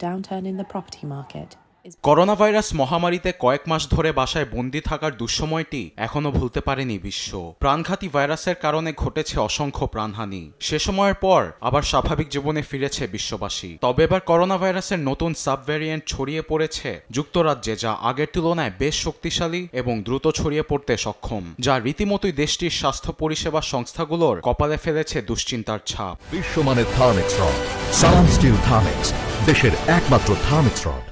downturn in the property market. Corona virus মহামারীতে কয়েক মাস ধরে বাসায় বন্দী থাকার দুঃসময়টি এখনো ভুলতে পারেনি বিশ্ব। প্রাণঘাতী ভাইরাসের কারণে ঘটেছে অসংখ্য প্রাণহানি। সে সময়ের পর আবার স্বাভাবিক জীবনে ফিরেছে বিশ্ববাসী। তবে এবার করোনা ভাইরাসের নতুন সাবভ্যারিয়েন্ট ছড়িয়ে পড়েছে যুক্তরাজ্যে, যা আগের তুলনায় বেশ শক্তিশালী এবং দ্রুত ছড়িয়ে পড়তে সক্ষম, যা রীতিমতোই দেশটির স্বাস্থ্য পরিষেবা সংস্থাগুলোর কপালে ফেলেছে দুশ্চিন্তার ছাপ। বিশ্বমানের থার্মিক্স রড, সালাম স্টিল থার্মিক্স, দেশের একমাত্র থার্মিক্স রড।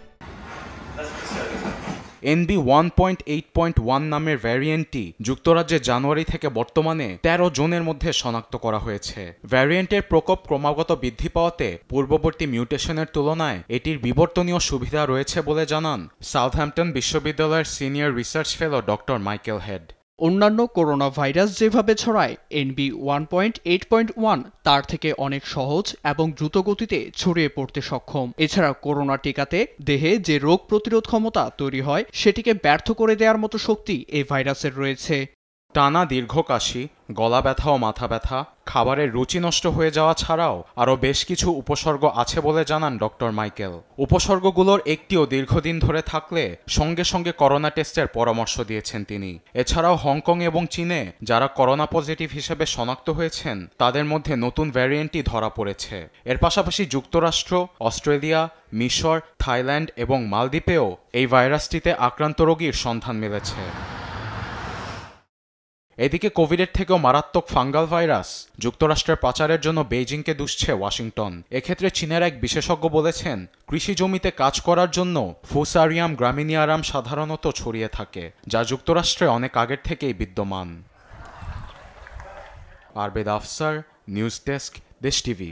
NB 1.8.1 নামের ভ্যারিয়েন্টটি যুক্তরাজ্যে জানুয়ারি থেকে বর্তমানে 13 জনের মধ্যে শনাক্ত করা হয়েছে। ভ্যারিয়েন্টের প্রকোপ ক্রমাগত বৃদ্ধি পাওয়াতে পূর্ববর্তী মিউটেশনের তুলনায় এটির বিবর্তনীয় সুবিধা রয়েছে বলে জানান সাউথহ্যাম্পটন বিশ্ববিদ্যালয়ের senior research fellow doctor Michael head. অন্যান্য করোনা ভাইরাস যেভাবে ছড়ায়, NB 1.8.1 তার থেকে অনেক সহজ এবং দ্রুত গতিতে ছড়িয়ে পড়তে সক্ষম। এছাড়া করোনা টিকাতে দেহে যে রোগ প্রতিরোধ ক্ষমতা তৈরি হয় সেটিকে ব্যর্থ করে দেওয়ার মতো শক্তি এই ভাইরাসের রয়েছে। টানা দীর্ঘ কাশি, গলা ব্যথা ও মাথা ব্যথা, খাবারের রুচি নষ্ট হয়ে যাওয়া ছাড়াও আরও বেশ কিছু উপসর্গ আছে বলে জানান ডক্টর মাইকেল। উপসর্গগুলোর একটিও দীর্ঘদিন ধরে থাকলে সঙ্গে সঙ্গে করোনা টেস্টের পরামর্শ দিয়েছেন তিনি। এছাড়াও হংকং এবং চীনে যারা করোনা পজিটিভ হিসেবে শনাক্ত হয়েছেন তাদের মধ্যে নতুন ভ্যারিয়েন্টই ধরা পড়েছে। এর পাশাপাশি যুক্তরাষ্ট্র, অস্ট্রেলিয়া, মিশর, থাইল্যান্ড এবং মালদ্বীপেও এই ভাইরাসটিতে আক্রান্ত রোগীর সন্ধান মিলেছে। এদিকে কোভিডের থেকেও মারাত্মক ফাঙ্গাল ভাইরাস যুক্তরাষ্ট্রের পাচারের জন্য বেইজিংকে দুষছে ওয়াশিংটন। এক্ষেত্রে চীনের এক বিশেষজ্ঞ বলেছেন, কৃষি জমিতে কাজ করার জন্য ফুসারিয়াম গ্রামিনিয়ারাম সাধারণত ছড়িয়ে থাকে, যা যুক্তরাষ্ট্রে অনেক আগের থেকেই বিদ্যমান। আরবেদ আফসার, নিউজ ডেস্ক, দেশ টিভি।